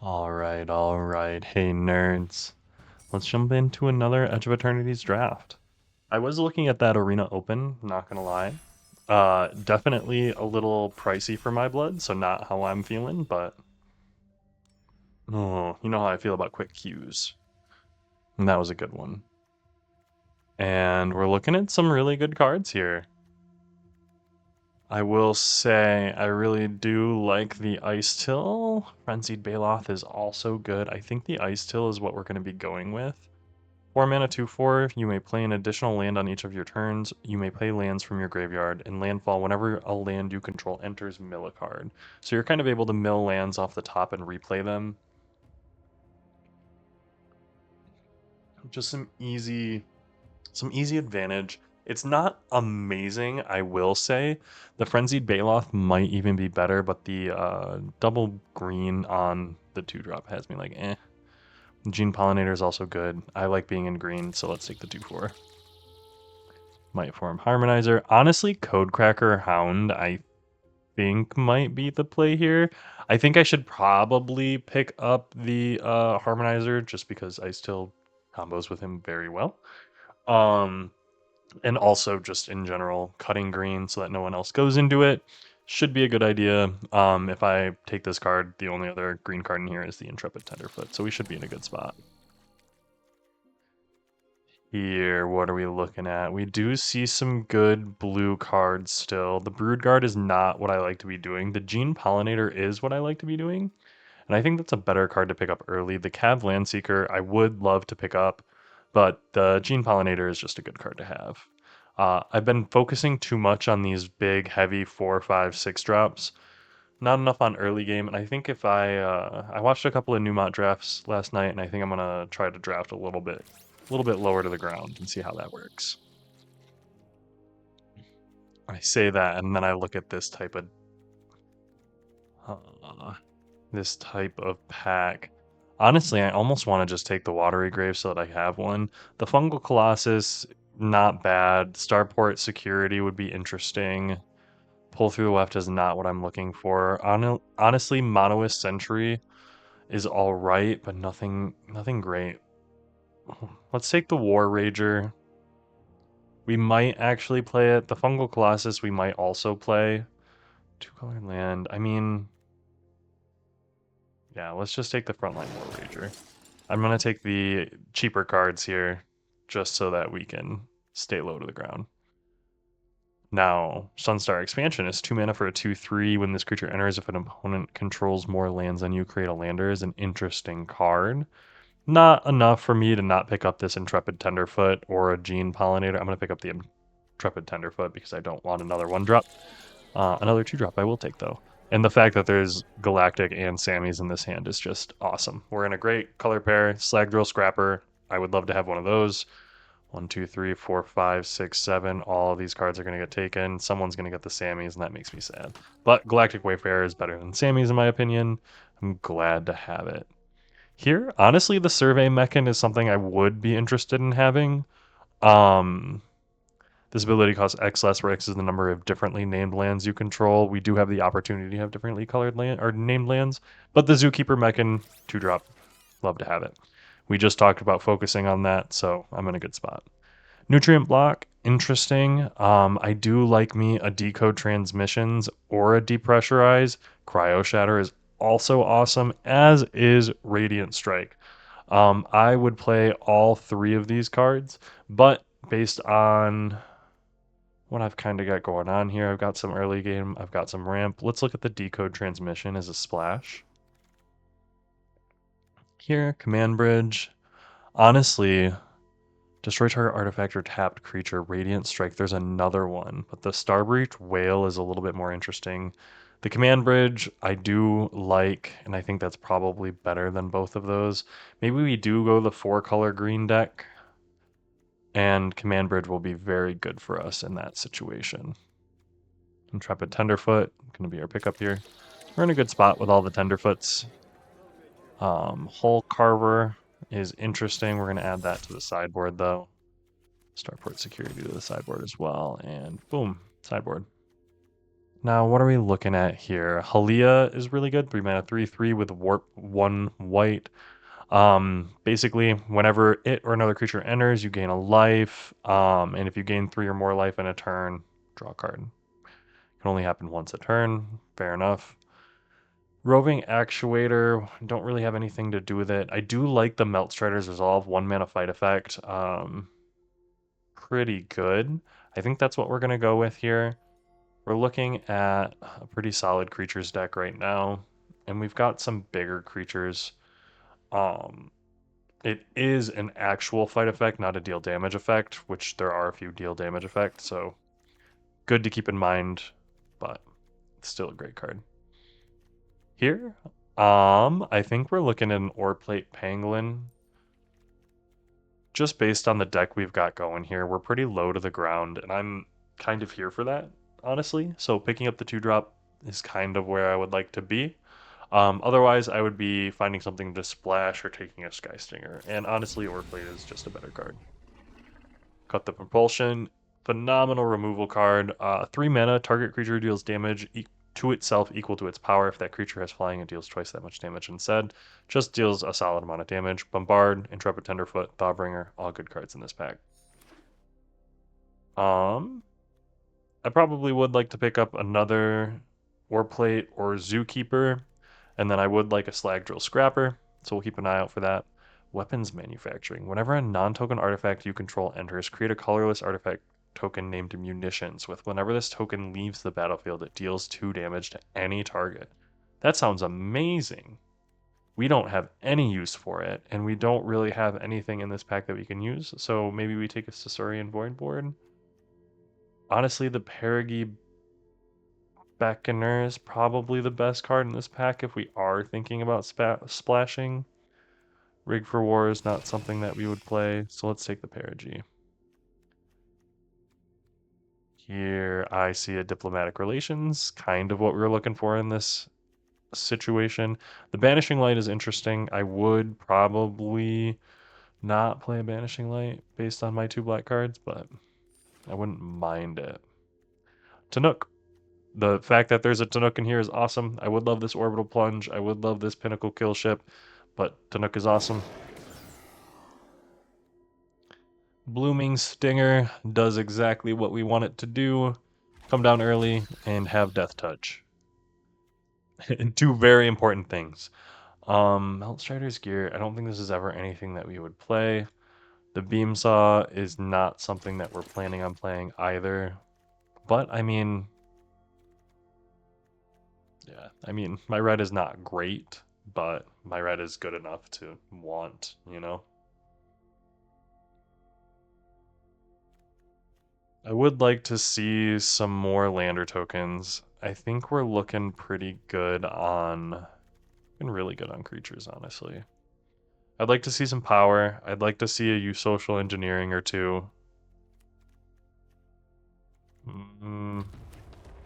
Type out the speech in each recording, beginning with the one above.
All right. Hey, nerds. Let's jump into another Edge of Eternities draft. I was looking at that Arena Open, not gonna lie. Definitely a little pricey for my blood, so not how I'm feeling, but oh, you know how I feel about quick queues. And that was a good one. And we're looking at some really good cards here. I will say I really do like the Ice Till. Frenzied Baloth is also good. I think the Ice Till is what we're going to be going with. 4 mana 2/4, you may play an additional land on each of your turns. You may play lands from your graveyard. And landfall, whenever a land you control enters, mill a card. So you're kind of able to mill lands off the top and replay them. Just some easy advantage. It's not amazing, I will say. The Frenzied Baloth might even be better, but the double green on the 2-drop has me like, eh. Gene Pollinator is also good. I like being in green, so let's take the 2/4. Might form Harmonizer. Honestly, Codecracker Hound, I think might be the play here. I think I should probably pick up the Harmonizer just because I still combos with him very well. And also just in general, cutting green so that no one else goes into it should be a good idea. If I take this card, the only other green card in here is the Intrepid Tenderfoot, so we should be in a good spot. Here, what are we looking at? We do see some good blue cards still. The Broodguard is not what I like to be doing. The Gene Pollinator is what I like to be doing. And I think that's a better card to pick up early. The Cav Landseeker, I would love to pick up, but the Gene Pollinator is just a good card to have. I've been focusing too much on these big, heavy 4, 5, 6 drops. Not enough on early game, and I think if I watched a couple of Newmont drafts last night, and I think I'm gonna try to draft a little bit lower to the ground and see how that works. I say that, and then I look at this type of pack. Honestly, I almost want to just take the Watery Grave so that I have one. The Fungal Colossus, not bad. Starport Security would be interesting. Pull through the left is not what I'm looking for. Honestly, Monoist Sentry is all right, but nothing great. Let's take the War Rager. We might actually play it. The Fungal Colossus we might also play. 2-color land. I mean, yeah, let's just take the frontline War Rager. I'm going to take the cheaper cards here just so that we can stay low to the ground. Now, Sunstar Expansion is 2 mana for a 2/3. When this creature enters, if an opponent controls more lands than you, create a lander is an interesting card. Not enough for me to not pick up this Intrepid Tenderfoot or a Gene Pollinator. I'm going to pick up the Intrepid Tenderfoot because I don't want another 1-drop. Another 2-drop I will take, though. And the fact that there's Galactic and Sammys in this hand is just awesome. We're in a great color pair. Slag Drill Scrapper. I would love to have one of those. 1, 2, 3, 4, 5, 6, 7. All of these cards are going to get taken. Someone's going to get the Sammys, and that makes me sad. But Galactic Wayfarer is better than Sammys, in my opinion. I'm glad to have it. Here, honestly, the Survey Mechan is something I would be interested in having. This ability costs X less, where X is the number of differently named lands you control. We do have the opportunity to have differently colored land or named lands, but the Zookeeper Mechan 2-drop, love to have it. We just talked about focusing on that, so I'm in a good spot. Nutrient Block, interesting. I do like me a Decode Transmissions or a Depressurize. Cryo Shatter is also awesome, as is Radiant Strike. I would play all 3 of these cards, but based on what I've kind of got going on here, I've got some early game, I've got some ramp. Let's look at the Decode Transmission as a splash. Here, Command Bridge. Honestly, destroy target artifact or tapped creature, Radiant Strike. There's another one, but the Starbreach Whale is a little bit more interesting. The Command Bridge, I do like, and I think that's probably better than both of those. Maybe we do go the 4-color green deck, and Command Bridge will be very good for us in that situation. Intrepid Tenderfoot, going to be our pickup here. We're in a good spot with all the Tenderfoots. Hull Carver is interesting. We're going to add that to the sideboard, though. Starport Security to the sideboard as well, and boom, sideboard. Now, what are we looking at here? Halia is really good. 3 mana, 3/3 with warp 1 white. Basically, whenever it or another creature enters, you gain a life. And if you gain 3 or more life in a turn, draw a card. Can only happen once a turn. Fair enough. Roving Actuator, don't really have anything to do with it. I do like the Melt Strider's Resolve, 1 mana fight effect. Pretty good. I think that's what we're going to go with here. We're looking at a pretty solid creatures deck right now, and we've got some bigger creatures. Um, it is an actual fight effect, not a deal damage effect, which there are a few deal damage effects, so good to keep in mind, but it's still a great card. Here, I think we're looking at an Ore Plate Pangolin. Just based on the deck we've got going here, we're pretty low to the ground, and I'm kind of here for that, honestly. So picking up the 2-drop is kind of where I would like to be. Otherwise, I would be finding something to splash or taking a Sky Stinger. And honestly, Orplate is just a better card. Cut the Propulsion. Phenomenal removal card. 3 mana, target creature deals damage to itself equal to its power. If that creature has flying, it deals twice that much damage instead. Just deals a solid amount of damage. Bombard, Intrepid Tenderfoot, Thawbringer, all good cards in this pack. I probably would like to pick up another Warplate or Zookeeper, and then I would like a Slag Drill Scrapper, so we'll keep an eye out for that. Weapons Manufacturing. Whenever a non-token artifact you control enters, create a colorless artifact token named Munitions. Whenever this token leaves the battlefield, it deals 2 damage to any target. That sounds amazing. We don't have any use for it, and we don't really have anything in this pack that we can use, so maybe we take a Saurian Void board. Honestly, the Perigi Beckoner is probably the best card in this pack if we are thinking about splashing. Rig for War is not something that we would play, so let's take the Perigi. Here I see a Diplomatic Relations, kind of what we were looking for in this situation. The Banishing Light is interesting. I would probably not play a Banishing Light based on my 2 black cards, but I wouldn't mind it. Tanook. The fact that there's a Tanook in here is awesome. I would love this Orbital Plunge. I would love this Pinnacle Kill Ship, but Tanook is awesome. Blooming Stinger does exactly what we want it to do. Come down early and have Death Touch. And 2 very important things. Melt Strider's Gear, I don't think this is ever anything that we would play. The Beam Saw is not something that we're planning on playing either. But, I mean, yeah, my red is not great, but my red is good enough to want, you know? I would like to see some more lander tokens. I think we're looking pretty good on, been really good on creatures, honestly. I'd like to see some power. I'd like to see a use social engineering or 2.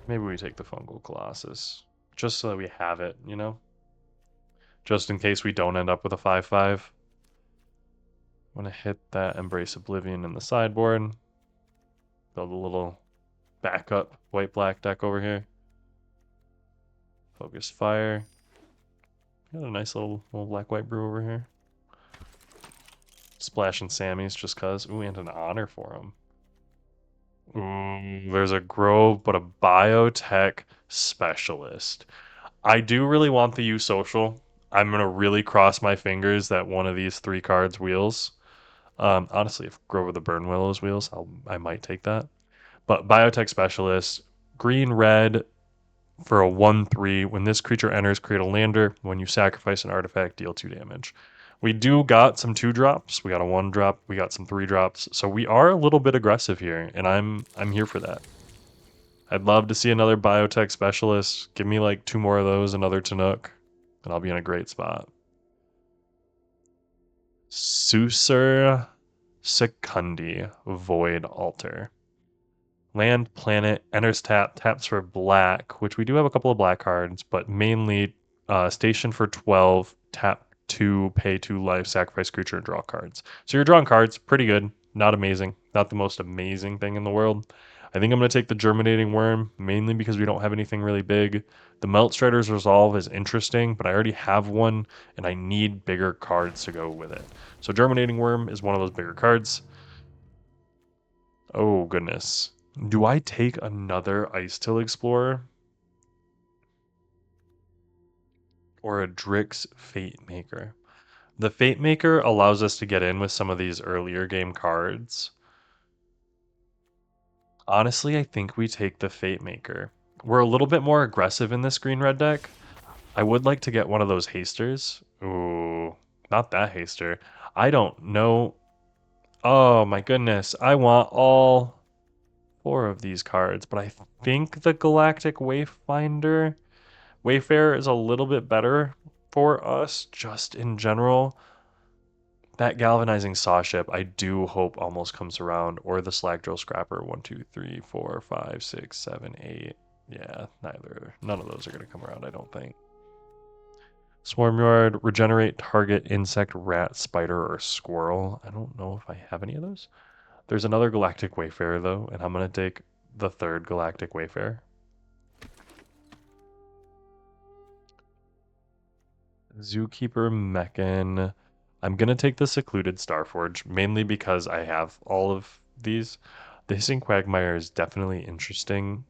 Maybe we take the Fungal Colossus, just so that we have it, you know? Just in case we don't end up with a 5/5. I'm going to hit that Embrace Oblivion in the sideboard. Build a little backup white-black deck over here. Focus Fire. Got a nice little black-white brew over here. Splashing Sammys just cuz. Ooh, and an honor for him. Ooh, there's a Grove, but a Biotech Specialist. I do really want the U Social. I'm going to really cross my fingers that one of these 3 cards wheels. Honestly, if Grove of the Burn Willows wheels, I might take that. But Biotech Specialist, green, red, for a 1/3. When this creature enters, create a lander. When you sacrifice an artifact, deal 2 damage. We do got some 2-drops. We got a 1-drop. We got some 3-drops. So we are a little bit aggressive here, and I'm here for that. I'd love to see another Biotech Specialist. Give me like 2 more of those, another Tanook, and I'll be in a great spot. Susur Secundi, Void Altar. Land, planet, enters taps for black, which we do have a couple of black cards, but mainly station for 12, tap 2, pay 2 life, sacrifice creature, and draw cards. So you're drawing cards, pretty good, not amazing, not the most amazing thing in the world. I think I'm going to take the Germinating Worm, mainly because we don't have anything really big. The Melt Strider's Resolve is interesting, but I already have one, and I need bigger cards to go with it. So Germinating Worm is one of those bigger cards. Oh, goodness. Do I take another Ice Till Explorer? Or a Drix Fate Maker? The Fate Maker allows us to get in with some of these earlier game cards. Honestly, I think we take the Fate Maker. We're a little bit more aggressive in this green-red deck. I would like to get one of those hasters. Ooh, not that haster. I don't know. Oh my goodness. I want all 4 of these cards, but I think the Galactic Wayfarer is a little bit better for us just in general. That Galvanizing Saw Ship, I do hope almost comes around, or the Slag Drill Scrapper. 1, 2, 3, 4, 5, 6, 7, 8. Yeah, none of those are going to come around, I don't think. Swarm Yard, regenerate target insect, rat, spider, or squirrel. I don't know if I have any of those. There's another Galactic Wayfarer, though, and I'm going to take the 3rd Galactic Wayfarer. Zookeeper, Mechan. I'm going to take the Secluded Starforge, mainly because I have all of these. The Hissing Quagmire is definitely interesting.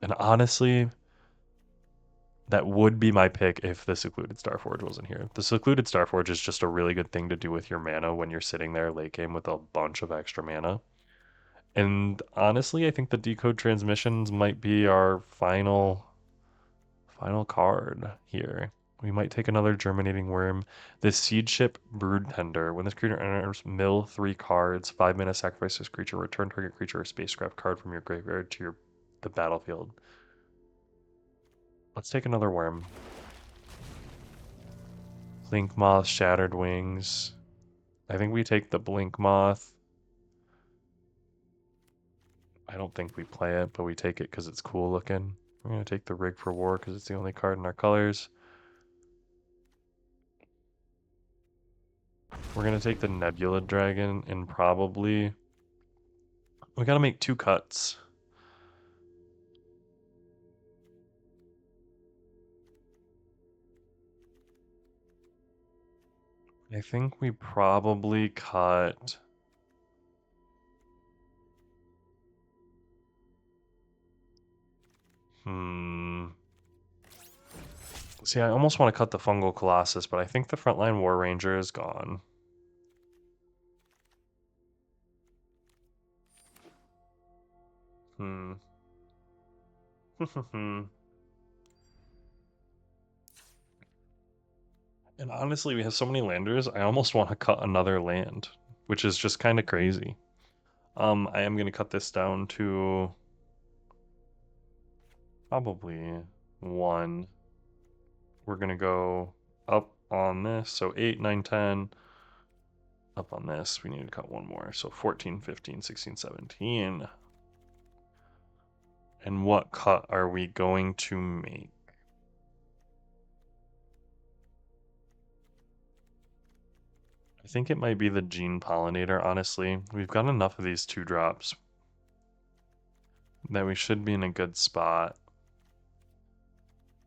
And honestly, that would be my pick if the Secluded Starforge wasn't here. The Secluded Starforge is just a really good thing to do with your mana when you're sitting there late game with a bunch of extra mana. And honestly, I think the Decode Transmissions might be our final card here. We might take another Germinating Worm. The Seed Ship Broodtender. When this creature enters, mill 3 cards, 5 mana, sacrifice this creature, return target creature or spacecraft card from your graveyard to the battlefield. Let's take another worm. Blink Moth, Shattered Wings. I think we take the Blink Moth. I don't think we play it, but we take it because it's cool looking. We're going to take the Rig for War because it's the only card in our colors. We're going to take the Nebula Dragon and probably... We got to make 2 cuts. I think we probably cut... See, I almost want to cut the Fungal Colossus, but I think the Frontline War Ranger is gone. And honestly, we have so many landers, I almost want to cut another land, which is just kind of crazy. I am going to cut this down to probably 1. We're going to go up on this, so 8, 9, 10. Up on this, we need to cut 1 more, so 14, 15, 16, 17. And what cut are we going to make? I think it might be the Gene Pollinator, honestly. We've got enough of these 2 drops that we should be in a good spot.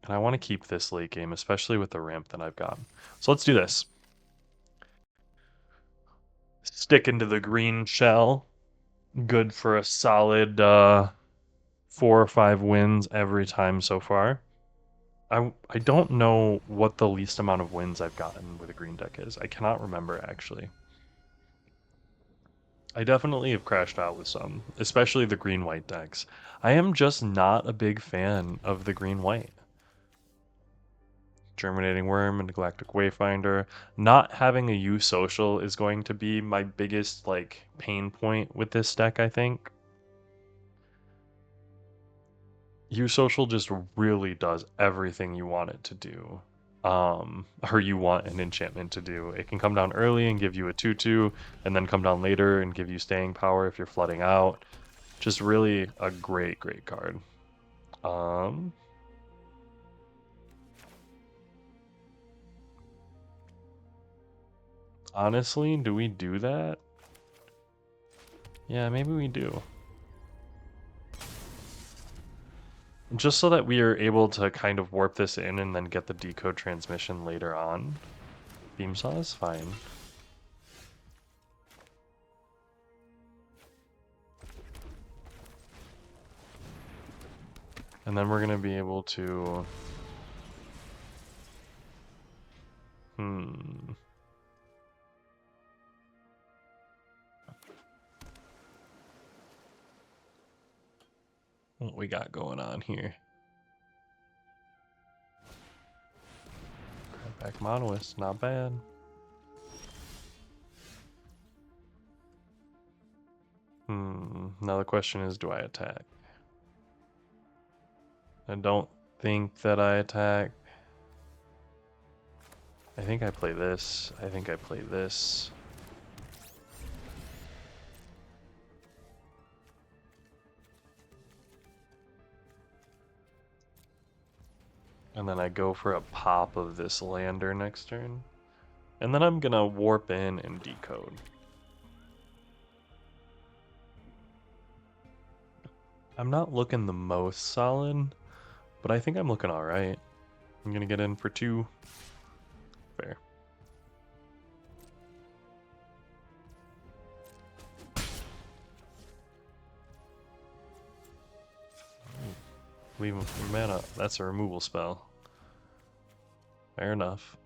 And I want to keep this late game, especially with the ramp that I've got. So let's do this. Stick into the green shell. Good for a solid 4 or 5 wins every time so far. I don't know what the least amount of wins I've gotten with a green deck is. I cannot remember, actually. I definitely have crashed out with some, especially the green-white decks. I am just not a big fan of the green-white. Germinating Worm and Galactic Wayfinder. Not having a U social is going to be my biggest pain point with this deck, I think. U social just really does everything you want it to do. Or you want an enchantment to do. It can come down early and give you a 2/2, and then come down later and give you staying power if you're flooding out. Just really a great card. Honestly, do we do that? Yeah, maybe we do. Just so that we are able to kind of warp this in and then get the decode transmission later on. Beam saw is fine. And then we're going to be able to... What we got going on here? Back Monolith, not bad. Now the question is, do I attack? I don't think that I attack. I think I play this. I think I play this. And then I go for a pop of this lander next turn. And then I'm gonna warp in and decode. I'm not looking the most solid, but I think I'm looking alright. I'm gonna get in for 2. Fair. Leave him for mana. That's a removal spell. Fair enough.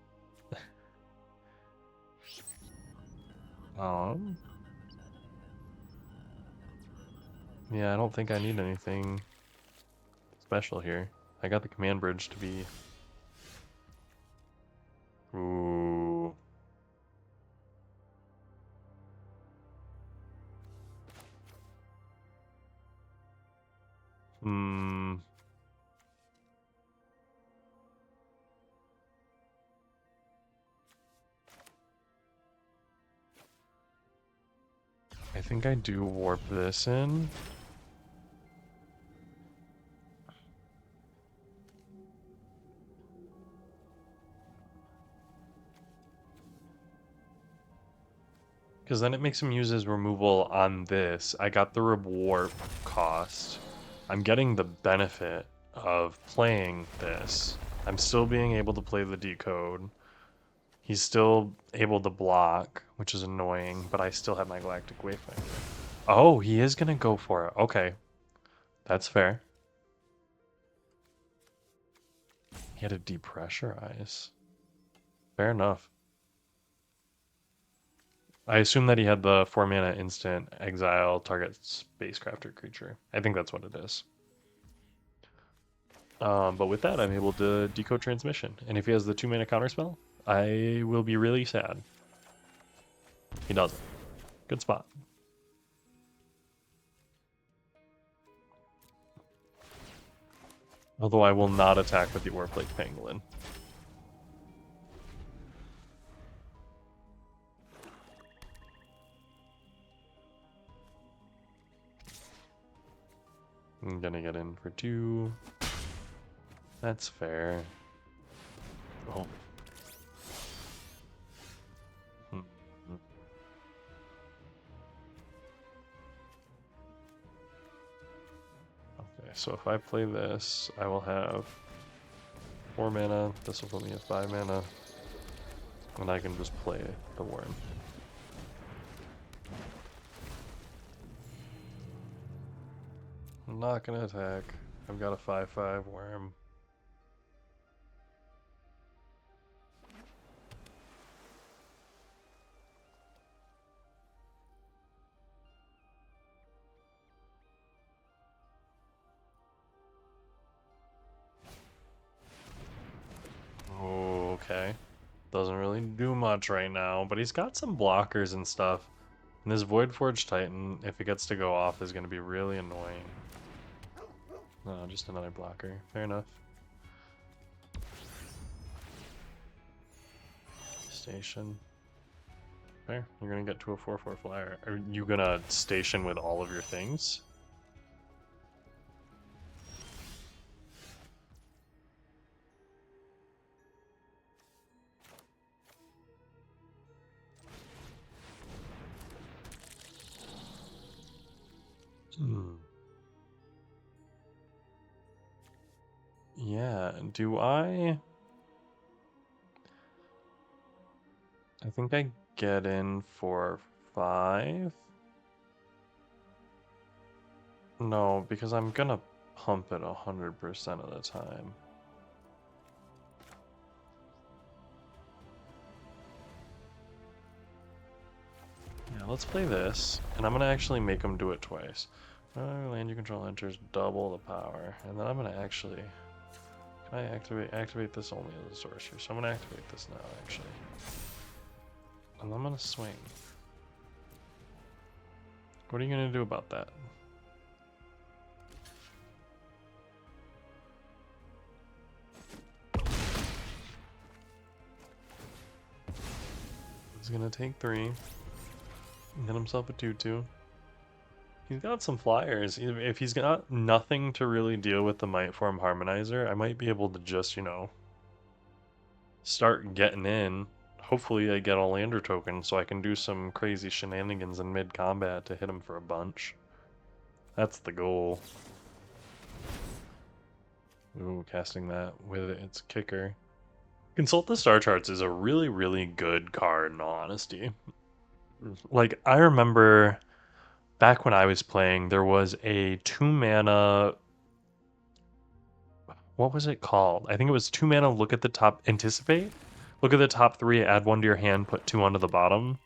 Yeah, I don't think I need anything special here. I got the command bridge to be... Ooh. I think I do warp this in. Because then it makes him use his removal on this. I got the rewarp cost. I'm getting the benefit of playing this. I'm still being able to play the decode. He's still able to block, which is annoying, but I still have my Galactic Wayfinder. Oh, he is going to go for it. Okay. That's fair. He had to depressurize. Fair enough. I assume that he had the 4 mana instant exile target spacecraft or creature. I think that's what it is. But with that, I'm able to decode transmission. And if he has the 2 mana counterspell, I will be really sad. He doesn't. Good spot. Although I will not attack with the Orplake Pangolin. I'm gonna get in for 2. That's fair. Oh. Okay, so if I play this, I will have 4 mana. This will put me at 5 mana. And I can just play the worm. I'm not gonna attack. I've got a 5/5 worm. Okay. Doesn't really do much right now, but he's got some blockers and stuff. And this Void Forge Titan, if it gets to go off, is going to be really annoying. No, just another blocker. Fair enough. Station. Fair. You're going to get to a 4/4 flyer. Are you going to station with all of your things? Do I think I get in for 5. No, because I'm gonna pump it 100% of the time. Yeah, let's play this, and I'm gonna actually make him do it twice. Land you control enters double the power, and then I'm gonna actually. Can I activate this only as a sorcery? So I'm gonna activate this now, actually. And I'm gonna swing. What are you gonna do about that? He's gonna take 3. Get himself a 2/2. He's got some flyers. If he's got nothing to really deal with the Might Form Harmonizer, I might be able to just, start getting in. Hopefully I get a lander token so I can do some crazy shenanigans in mid-combat to hit him for a bunch. That's the goal. Ooh, casting that with its kicker. Consult the Star Charts is a really, really good card, in all honesty. Like, I remember back when I was playing, there was a 2-mana. What was it called? I think it was 2-mana. Look at the top. Anticipate? Look at the top 3, add 1 to your hand, put 2 onto the bottom.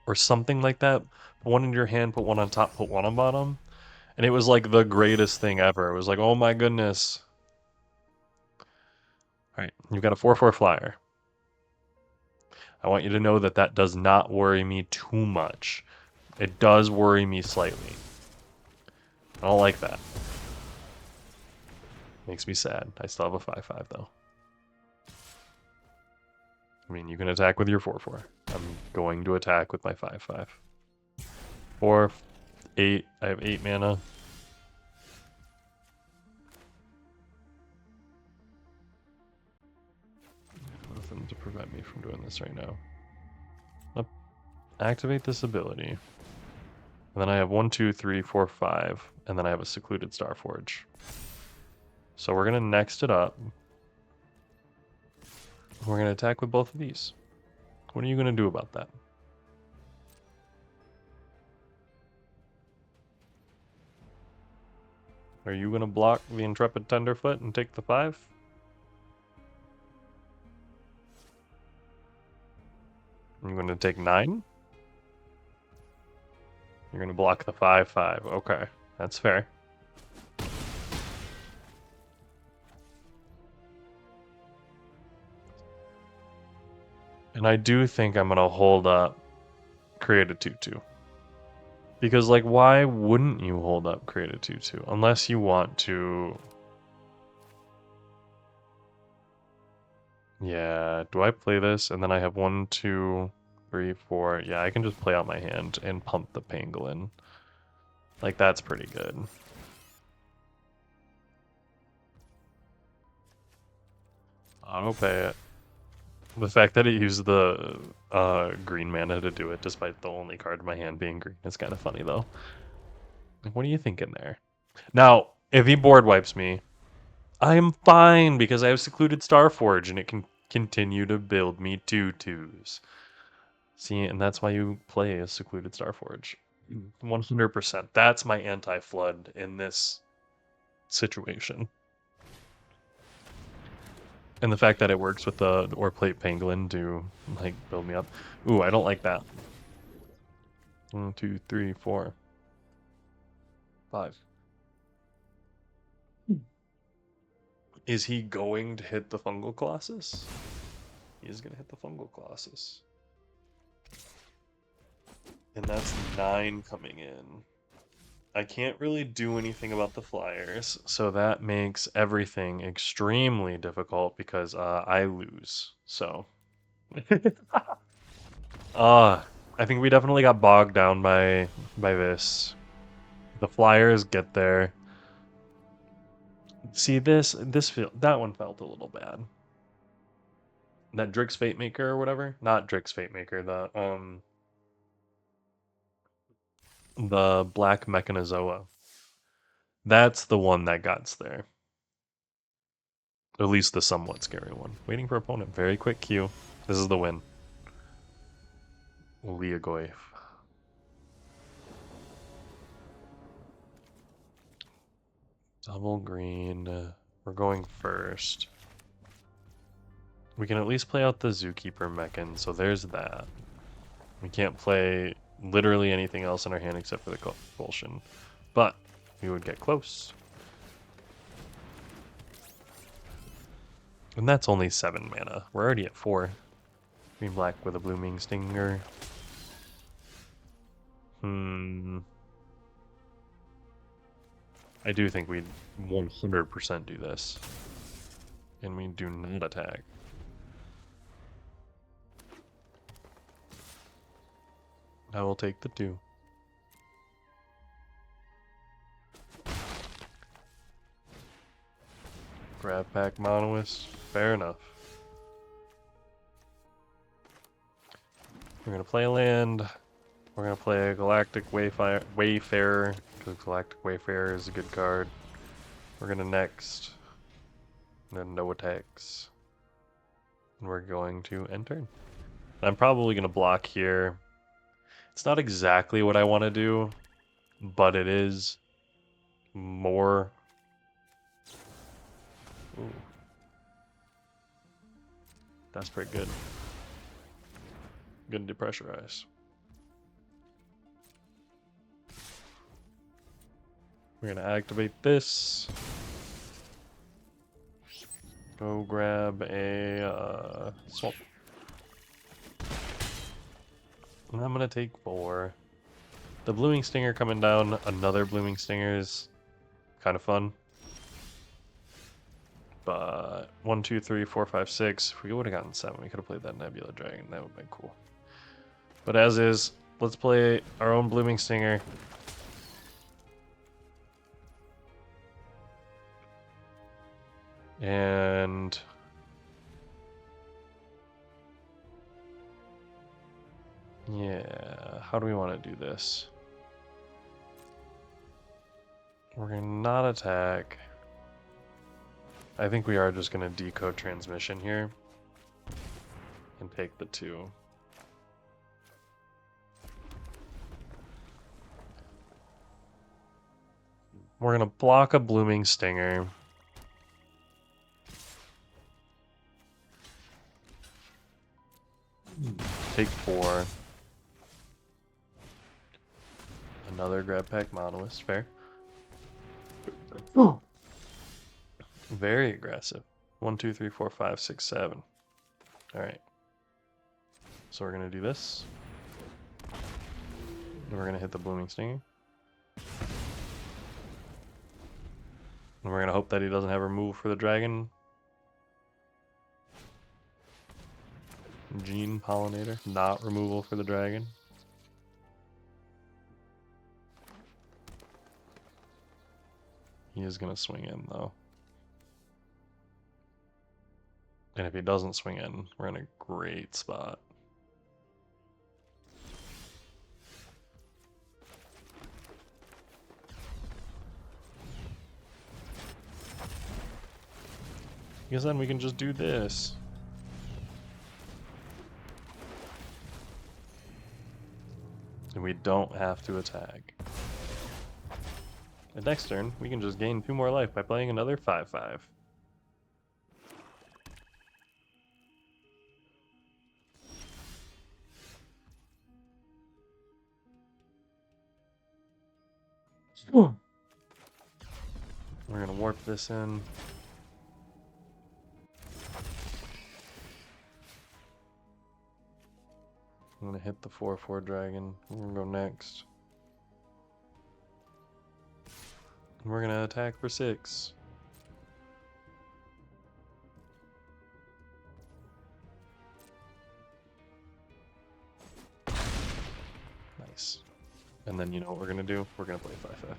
Or something like that. Put 1 into your hand, put 1 on top, put 1 on bottom. And it was like the greatest thing ever. It was like, oh my goodness. Alright, you've got a 4/4 flyer. I want you to know that that does not worry me too much. It does worry me slightly. I don't like that. Makes me sad. I still have a 5/5 though. I mean, you can attack with your 4/4. I'm going to attack with my 5/5. 4, 8. I have 8 mana. Nothing to prevent me from doing this right now. I'll activate this ability. And then I have 1, 2, 3, 4, 5. And then I have a Secluded Starforge. So we're going to next it up. We're going to attack with both of these. What are you going to do about that? Are you going to block the Intrepid Tenderfoot and take the 5? I'm going to take 9? You're going to block the 5/5. Okay, that's fair. And I do think I'm going to hold up create a 2/2. Because, like, why wouldn't you hold up create a 2/2? Unless you want to... Yeah, do I play this? And then I have 1, 2, 3, 4. Yeah, I can just play out my hand and pump the pangolin. Like, that's pretty good. Auto pay it. The fact that it used the green mana to do it, despite the only card in my hand being green, is kind of funny, though. What are you thinking there? Now, if he board wipes me, I am fine because I have Secluded Starforge and it can continue to build me 2/2s. See, and that's why you play a Secluded Starforge. 100%. That's my anti-flood in this situation. And the fact that it works with the Ore Plate Pangolin to, like, build me up. Ooh, I don't like that. 1, 2, 3, 4, 5. Is he going to hit the Fungal Colossus? He is going to hit the Fungal Colossus. And that's 9 coming in. I can't really do anything about the flyers, so that makes everything extremely difficult because I lose. So, I think we definitely got bogged down by this. The flyers get there. See that one felt a little bad. That Drix Fate Maker or whatever, not Drix Fate Maker. The Black Mechanozoa. That's the one that got there. At least the somewhat scary one. Waiting for opponent. Very quick queue. This is the win. Leagoif. Double green. We're going first. We can at least play out the Zookeeper Mechan, so there's that. We can't play literally anything else in our hand except for the Compulsion. But we would get close. And that's only 7 mana. We're already at 4. Green black with a Blooming Stinger. I do think we'd 100% do this. And we do not attack. I will take the 2. Grab back Monolith. Fair enough. We're going to play a land. We're going to play a Galactic Wayfarer, because Galactic Wayfarer is a good card. We're going to next. And then no attacks. And we're going to end turn. I'm probably going to block here. It's not exactly what I want to do, but it is more. Ooh. That's pretty good. Good to depressurize. We're going to activate this. Go grab a swamp. And I'm going to take 4. The Blooming Stinger coming down, another Blooming Stinger is kind of fun. But 1, 2, 3, 4, 5, 6. If we would have gotten 7, we could have played that Nebula Dragon. That would have been cool. But as is, let's play our own Blooming Stinger. And yeah, how do we want to do this? We're going to not attack. I think we are just going to decode transmission here and take the 2. We're going to block a Blooming Stinger. Take 4. Another grab pack Monolith, fair. Ooh. Very aggressive. 1, 2, 3, 4, 5, 6, 7. Alright. So we're going to do this. And we're going to hit the Blooming Stinger. And we're going to hope that he doesn't have remove for the dragon. Gene Pollinator. Not removal for the dragon. He is going to swing in, though. And if he doesn't swing in, we're in a great spot. Because then we can just do this. And we don't have to attack. And next turn, we can just gain 2 more life by playing another 5/5. We're going to warp this in. I'm going to hit the 4/4 dragon. We're going to go next. We're going to attack for 6. Nice. And then you know what we're going to do? We're going to play 5/5.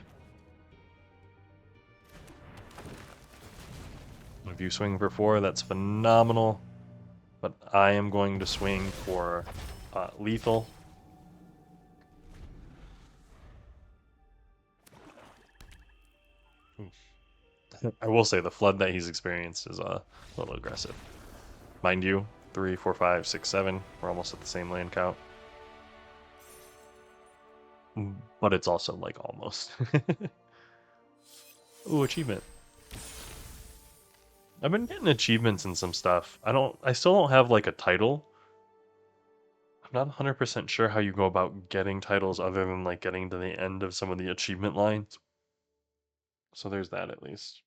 If you swing for 4, that's phenomenal. But I am going to swing for lethal. Oof. I will say the flood that he's experienced is a little aggressive. Mind you, 3, 4, 5, 6, 7. We're almost at the same land count. But it's also like almost. Ooh, achievement. I've been getting achievements and some stuff. I still don't have like a title. I'm not 100% sure how you go about getting titles other than like getting to the end of some of the achievement lines. So there's that at least.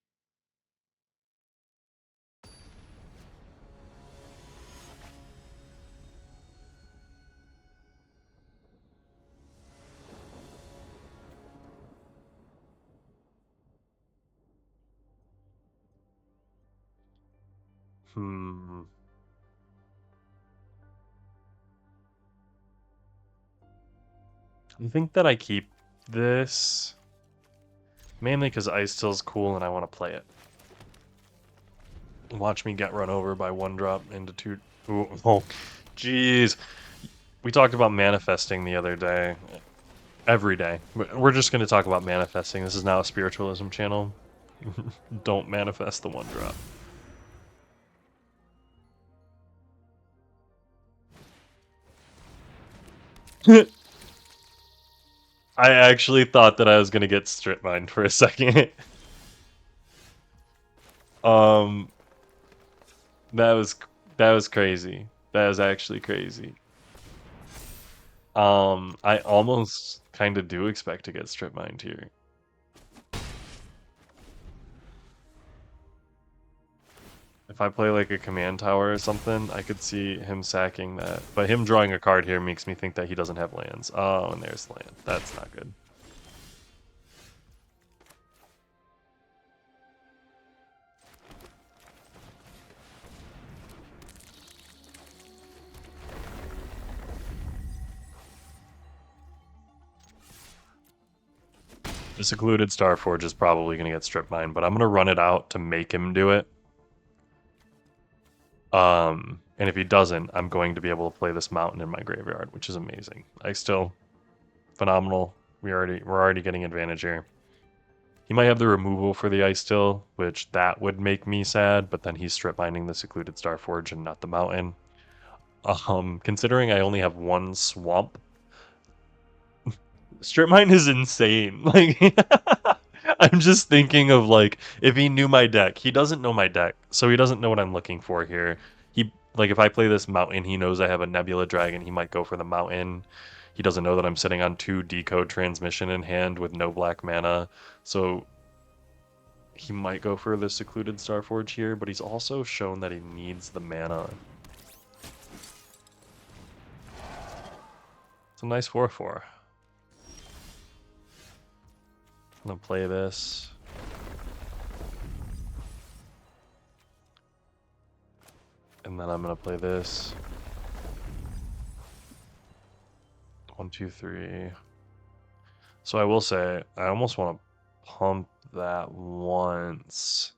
Hmm. I think that I keep this mainly because Ice Still's cool and I want to play it. Watch me get run over by 1-drop into 2. Ooh, oh, jeez. We talked about manifesting the other day. Every day. We're just going to talk about manifesting. This is now a spiritualism channel. Don't manifest the 1-drop. I actually thought that I was going to get strip mined for a second. um that was crazy. That was actually crazy. I almost kind of do expect to get strip mined here. If I play like a command tower or something, I could see him sacking that. But him drawing a card here makes me think that he doesn't have lands. Oh, and there's land. That's not good. The Secluded Starforge is probably going to get strip mined, but I'm going to run it out to make him do it. And if he doesn't, I'm going to be able to play this mountain in my graveyard, which is amazing. Phenomenal. We're already getting advantage here. He might have the removal for the Ice Still, which that would make me sad, but then he's strip mining the Secluded Starforge and not the mountain. Considering I only have one swamp, strip mine is insane. Like I'm just thinking of like if he knew my deck. He doesn't know my deck, so he doesn't know what I'm looking for here. He like if I play this mountain, he knows I have a Nebula Dragon. He might go for the mountain. He doesn't know that I'm sitting on 2 Decode Transmission in hand with no black mana, so he might go for the Secluded Starforge here. But he's also shown that he needs the mana. It's a nice 4/4. I'm gonna play this. And then I'm gonna play this. 1, 2, 3. So I will say, I almost want to pump that once.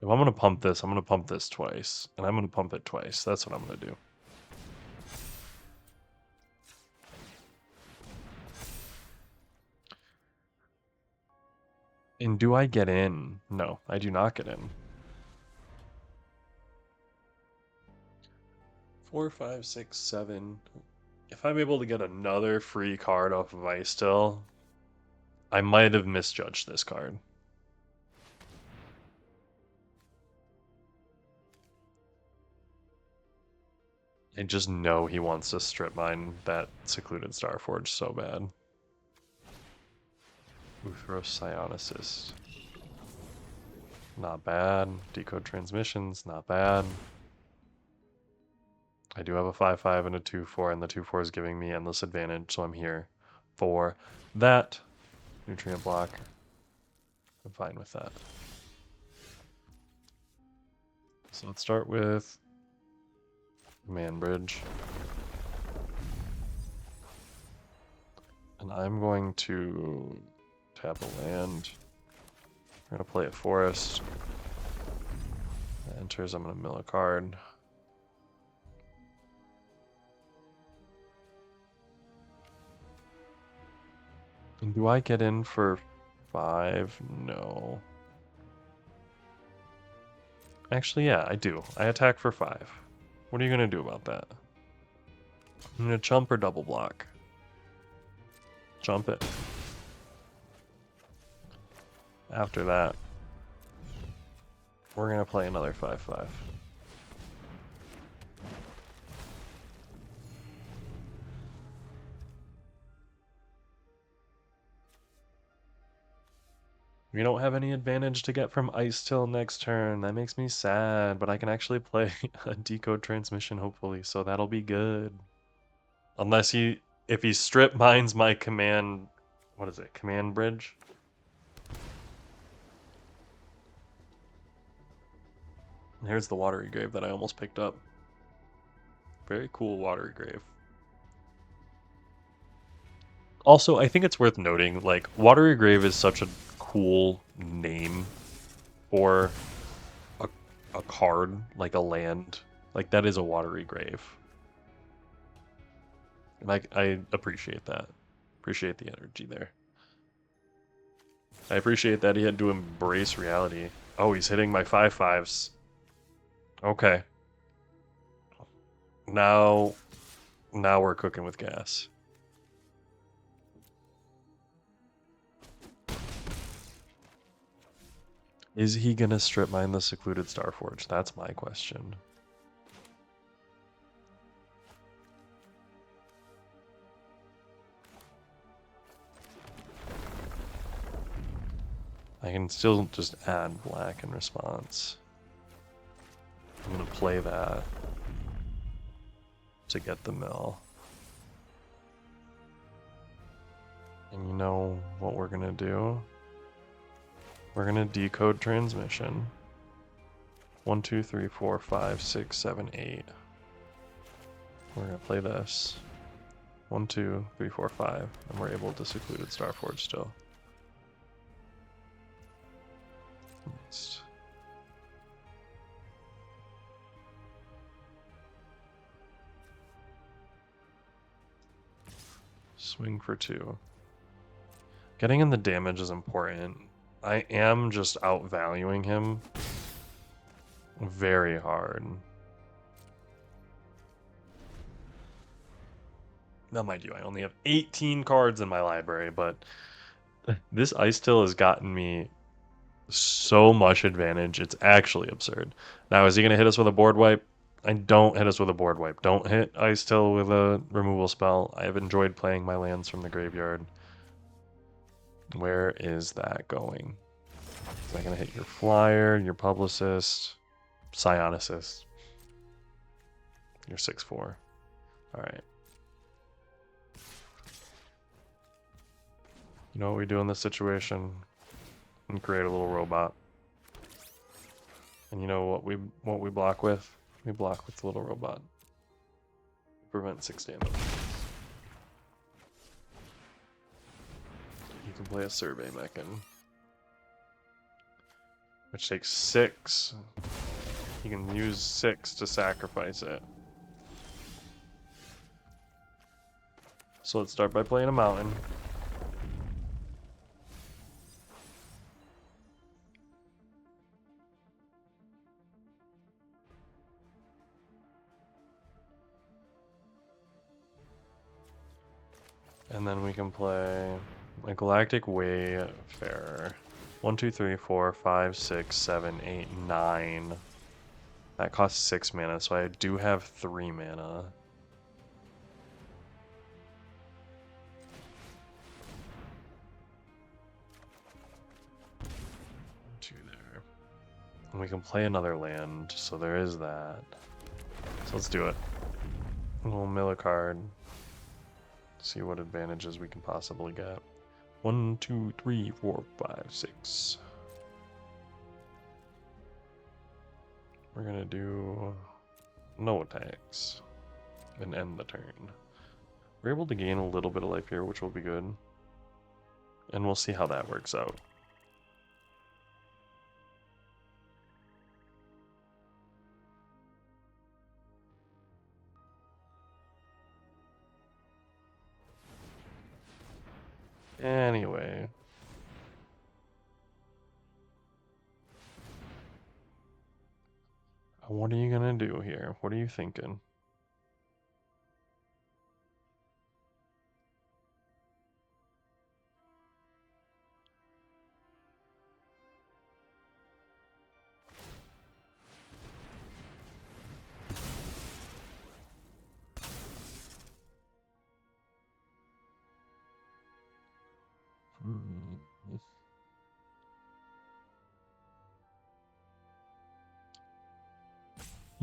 If I'm gonna pump this, I'm gonna pump this twice. And I'm gonna pump it twice. That's what I'm gonna do. And do I get in? No, I do not get in. 4, 5, 6, 7. If I'm able to get another free card off of Ice Still, I might have misjudged this card. I just know he wants to strip mine that Secluded Starforge so bad. Uthros Psionicist. Not bad. Decode Transmissions, not bad. I do have a 5/5 and a 2/4, and the 2/4 is giving me endless advantage, so I'm here for that. Nutrient block. I'm fine with that. So let's start with Man Bridge. And I'm going to tap a land. I'm going to play a forest. That enters, I'm going to mill a card. And do I get in for 5? No. Actually, yeah, I do. I attack for 5. What are you going to do about that? I'm going to chump or double block. Jump it. After that, we're going to play another 5/5. We don't have any advantage to get from ice till next turn. That makes me sad, but I can actually play a decode transmission hopefully, so that'll be good. Unless if he strip mines my command, what is it, command bridge? Here's the watery grave that I almost picked up. Very cool watery grave. Also, I think it's worth noting, like, watery grave is such a cool name for a card, like a land. Like, that is a watery grave. Like, I appreciate that. Appreciate the energy there. I appreciate that he had to embrace reality. Oh, he's hitting my 5/5s. Okay. Now we're cooking with gas. Is he gonna strip mine the secluded Starforge? That's my question. I can still just add black in response. I'm gonna play that to get the mill. And you know what we're gonna do? We're gonna decode transmission. 1, 2, 3, 4, 5, 6, 7, 8. We're gonna play this. 1, 2, 3, 4, 5, and we're able to secluded Starforge still. Next. Swing for 2. Getting in the damage is important. I am just outvaluing him very hard. Now, mind you, I only have 18 cards in my library, but this Ice Till has gotten me so much advantage. It's actually absurd. Now, is he going to hit us with a board wipe? I don't hit us with a board wipe. Don't hit Ice Till with a removal spell. I have enjoyed playing my lands from the graveyard. Where is that going? Is that going to hit your Flyer, your Publicist, Psionicist, your 6/4? Alright. You know what we do in this situation? We create a little robot. And you know what we block with? We block with the little robot. Prevent 6 damage. You can play a Survey Mechan, which takes 6. You can use 6 to sacrifice it. So let's start by playing a mountain. And then we can play a Galactic Wayfarer. 1, 2, 3, 4, 5, 6, 7, 8, 9. That costs 6 mana, so I do have 3 mana. Two there. And we can play another land, so there is that. So let's do it. We'll mill a card. See what advantages we can possibly get. 1, 2, 3, 4, 5, 6. We're gonna do no attacks and end the turn. We're able to gain a little bit of life here, which will be good. And we'll see how that works out. Anyway. What are you gonna do here? What are you thinking?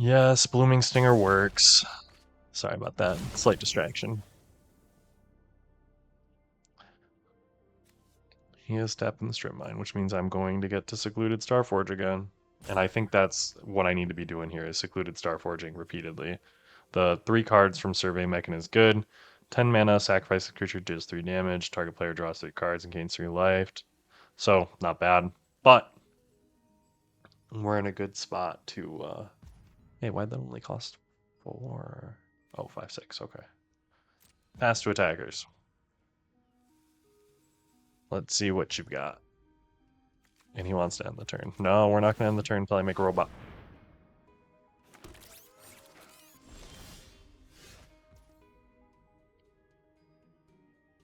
Yes, Blooming Stinger works. Sorry about that. Slight distraction. He is tapped in the strip mine, which means I'm going to get to Secluded Starforge again. And I think that's what I need to be doing here is Secluded Starforging repeatedly. The 3 cards from Survey Mechan is good. 10 mana, sacrifice the creature, deals 3 damage. Target player draws 3 cards and gains 3 life. So, not bad. But, we're in a good spot to... Hey, why'd that only cost 4? Oh, 5, 6, okay. Pass to attackers. Let's see what you've got. And he wants to end the turn. No, we're not going to end the turn until I make a robot.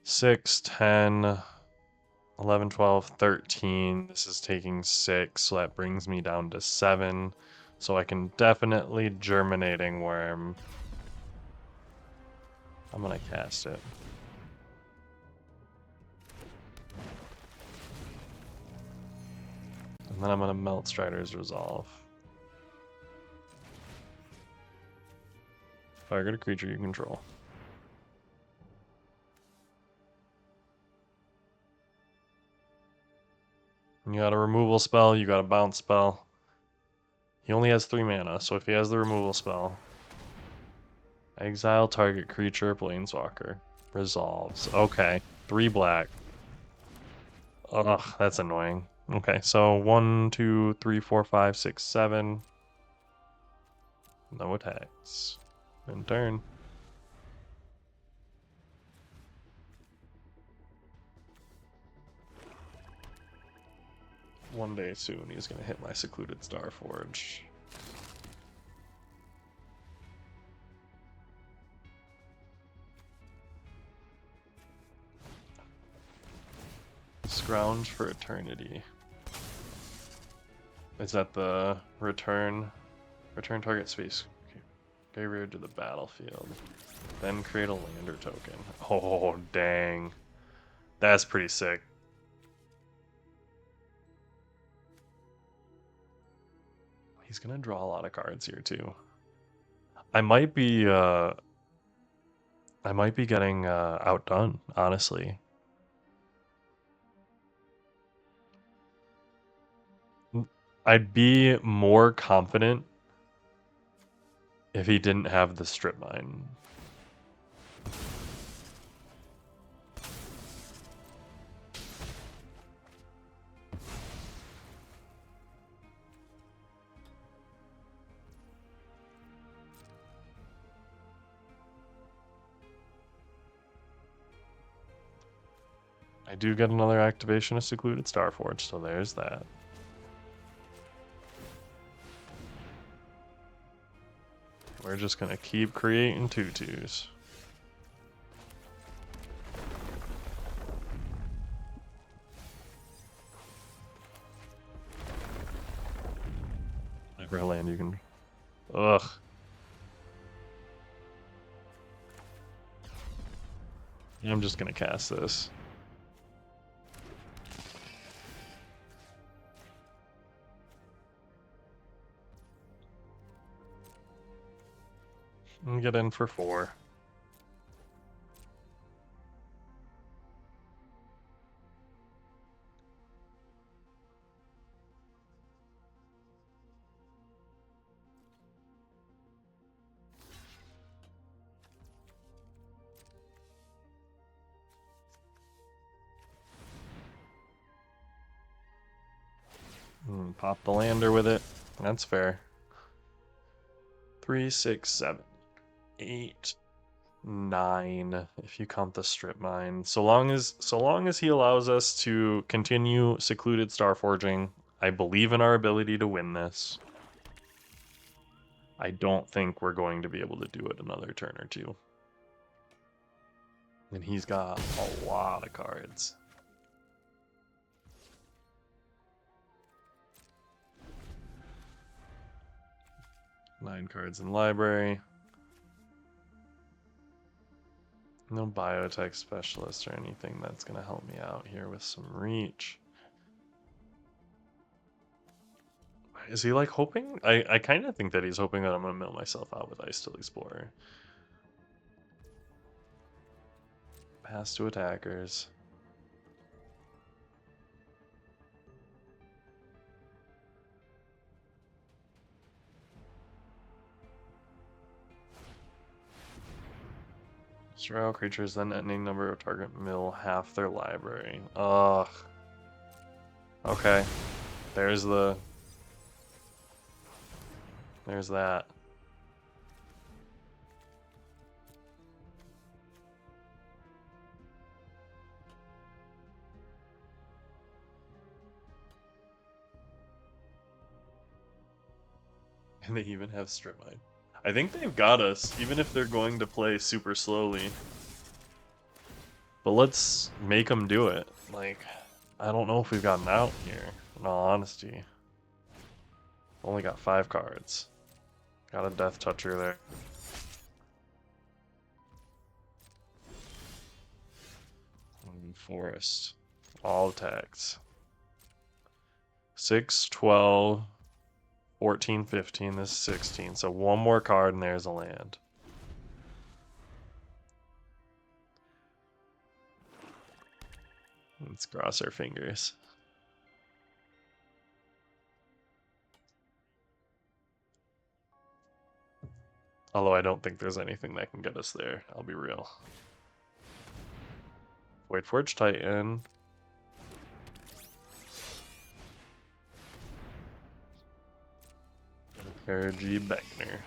Six, 10, 11, 12, 13. This is taking 6, so that brings me down to 7. So I can definitely Germinating Worm. I'm going to cast it. And then I'm going to Melt Strider's Resolve. Target a creature you control. You got a removal spell, you got a bounce spell. He only has 3 mana, so if he has the removal spell, exile target creature, planeswalker. Resolves. Okay. 3 black. Ugh, that's annoying. Okay, so 1, 2, 3, 4, 5, 6, 7. No attacks. End turn. One day soon he's gonna hit my Secluded Starforge. Scrounge for Eternity. Is that the return target space graveyard to the battlefield? Then create a lander token. Oh, dang. That's pretty sick. He's gonna draw a lot of cards here too. I might be getting outdone, honestly. I'd be more confident if he didn't have the strip mine. I do get another activation of Secluded Starforge, so there's that. We're just gonna keep creating 2/2s. Never a land you can... Ugh. I'm just gonna cast this. And get in for 4. Pop the lander with it. That's fair. 3, 6, 7, 8, 9 if you count the strip mine. So long as he allows us to continue secluded star forging, I believe in our ability to win this. I don't think we're going to be able to do it another turn or two. And he's got a lot of cards. Nine cards in library. No biotech specialist or anything that's going to help me out here with some reach. Is he like hoping? I kind of think that he's hoping that I'm going to mill myself out with Ice Till Explorer. Pass to attackers. Destroy all creatures, then ending number of target mill half their library. Ugh. Okay. There's that. And they even have strip mine. I think they've got us, even if they're going to play super slowly. But let's make them do it. Like, I don't know if we've gotten out here, in all honesty. Only got 5 cards. Got a Death Toucher there. Forest. All attacks. 6, 12, 14, 15, this is 16. So one more card and there's a land. Let's cross our fingers. Although I don't think there's anything that can get us there, I'll be real. Void Forge Titan. G. Beckner.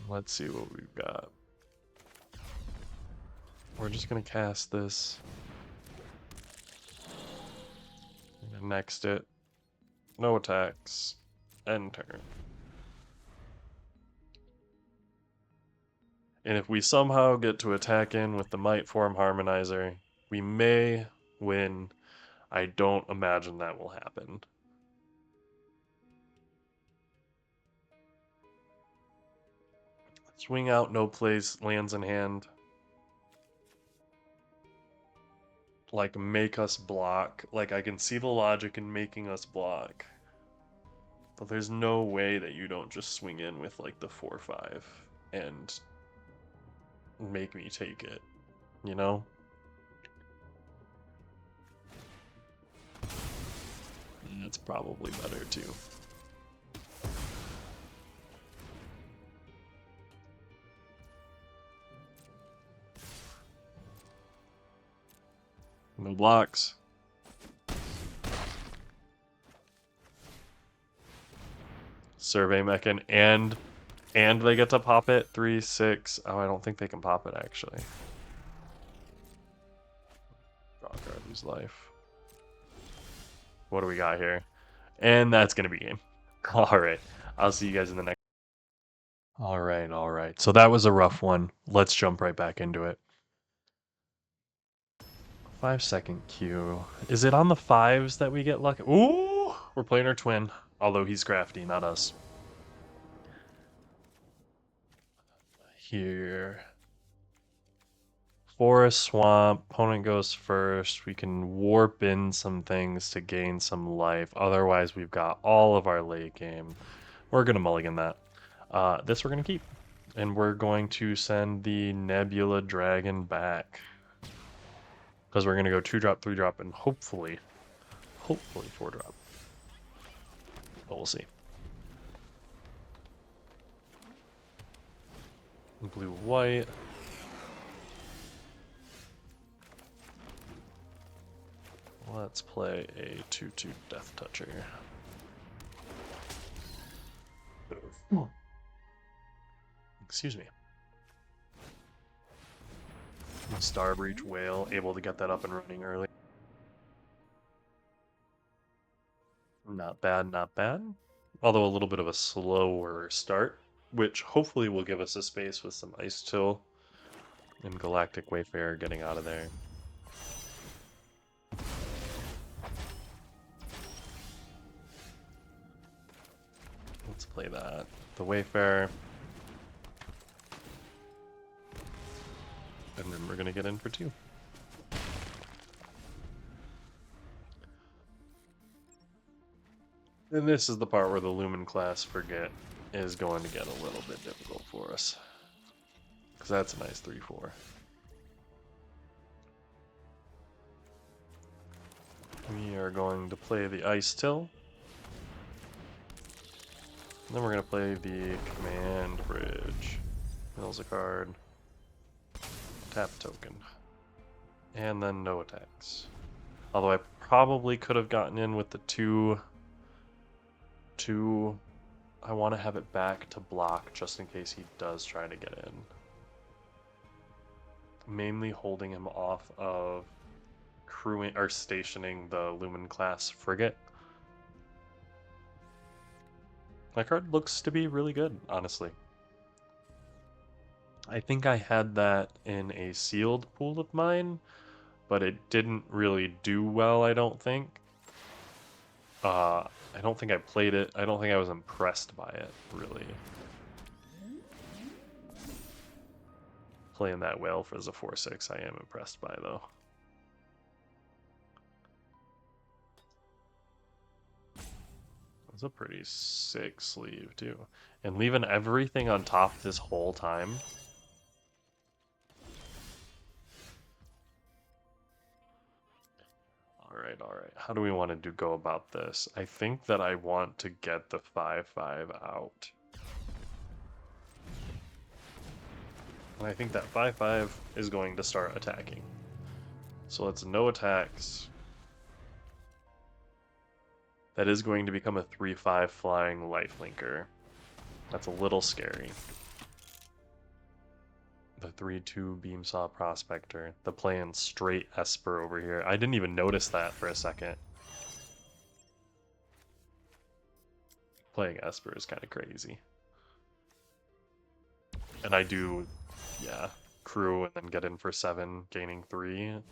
Let's see what we've got. We're just gonna cast this. Next it. No attacks. End turn. And if we somehow get to attack in with the Might Form Harmonizer, we may win. I don't imagine that will happen. Swing out, no plays, lands in hand. Like, make us block. Like, I can see the logic in making us block. But there's no way that you don't just swing in with, like, the 4-5 and make me take it, you know? That's probably better, too. No blocks. Survey Mechan and they get to pop it. 3, 6. Oh, I don't think they can pop it actually. Draw a card, lose life. What do we got here? And that's gonna be game. Alright. I'll see you guys in the next. Alright. So that was a rough one. Let's jump right back into it. 5-second queue. Is it on the 5s that we get lucky? Ooh! We're playing our twin. Although he's crafty, not us. Here. Forest Swamp. Opponent goes first. We can warp in some things to gain some life. Otherwise, we've got all of our late game. We're going to mulligan that. This we're going to keep. And we're going to send the Nebula Dragon back. Because we're going to go 2-drop, 3-drop, and hopefully 4-drop. But we'll see. Blue, white. Let's play a 2/2 Death Toucher. Excuse me. Starbreach Whale, able to get that up and running early. Not bad, not bad. Although a little bit of a slower start, which hopefully will give us a space with some Ice Till and Galactic Wayfarer getting out of there. Let's play that. The Wayfarer. And then we're going to get in for 2. And this is the part where the Lumen class Frigate is going to get a little bit difficult for us. Because that's a nice 3/4. We are going to play the Ice Till. And then we're going to play the Command Bridge. Mills a card. Tap token. And then no attacks. Although I probably could have gotten in with the 2. I want to have it back to block just in case he does try to get in. Mainly holding him off of crewing or stationing the Lumen class Frigate. My card looks to be really good, honestly. I think I had that in a sealed pool of mine, but it didn't really do well, I don't think. I don't think I played it. I don't think I was impressed by it, really. Playing that whale for as a 4/6, I am impressed by, though. It's a pretty sick sleeve, too. And leaving everything on top this whole time. Alright. How do we want to go about this? I think that I want to get the 5/5 out. And I think that 5/5 is going to start attacking. So let's no attacks. That is going to become a 3/5 flying lifelinker. That's a little scary. The 3/2 Beamsaw Prospector. The playing straight Esper over here. I didn't even notice that for a second. Playing Esper is kind of crazy. And I do, yeah, crew and then get in for 7, gaining 3.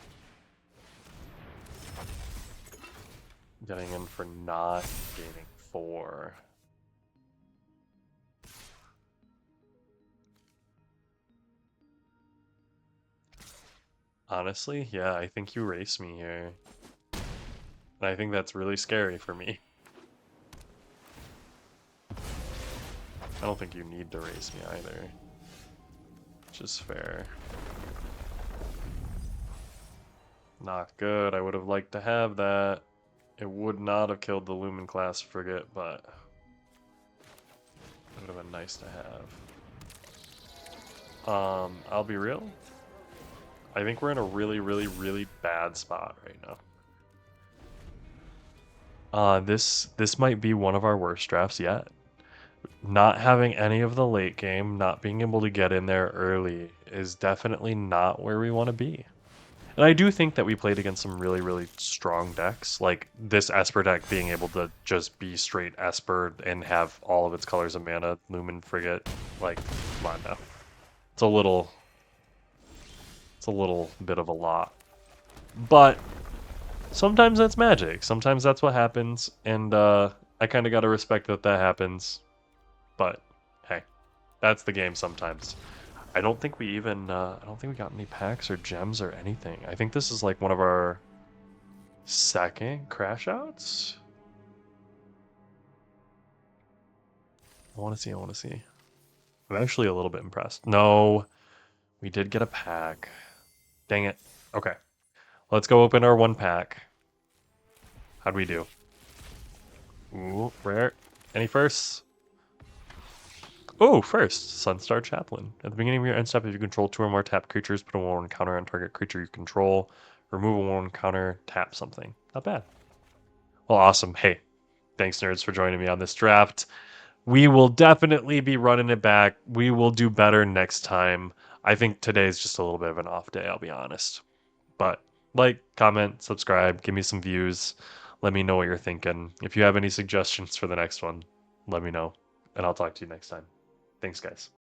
Getting in for not gaining 4. Honestly, yeah, I think you race me here. And I think that's really scary for me. I don't think you need to race me either. Which is fair. Not good. I would have liked to have that. It would not have killed the Lumen class Frigate, but it would have been nice to have. I'll be real. I think we're in a really bad spot right now. This might be one of our worst drafts yet. Not having any of the late game, not being able to get in there early is definitely not where we want to be. And I do think that we played against some really strong decks, like this Esper deck being able to just be straight Esper and have all of its colors of mana, Lumen Frigate, like, come on now. It's a little bit of a lot. But sometimes that's magic. Sometimes that's what happens, and I kind of got to respect that happens. But hey, that's the game sometimes. I don't think we even, I don't think we got any packs or gems or anything. I think this is like one of our second crash outs. I want to see. I'm actually a little bit impressed. No, we did get a pack. Dang it. Okay. Let's go open our 1 pack. How'd we do? Ooh, rare. Any firsts? Oh, first, Sunstar Chaplain. At the beginning of your end step, if you control 2 or more tapped creatures, put a 1/1 counter on target creature you control. Remove one counter, tap something. Not bad. Well, awesome. Hey, thanks, nerds, for joining me on this draft. We will definitely be running it back. We will do better next time. I think today's just a little bit of an off day, I'll be honest. But like, comment, subscribe, give me some views. Let me know what you're thinking. If you have any suggestions for the next one, let me know. And I'll talk to you next time. Thanks, guys.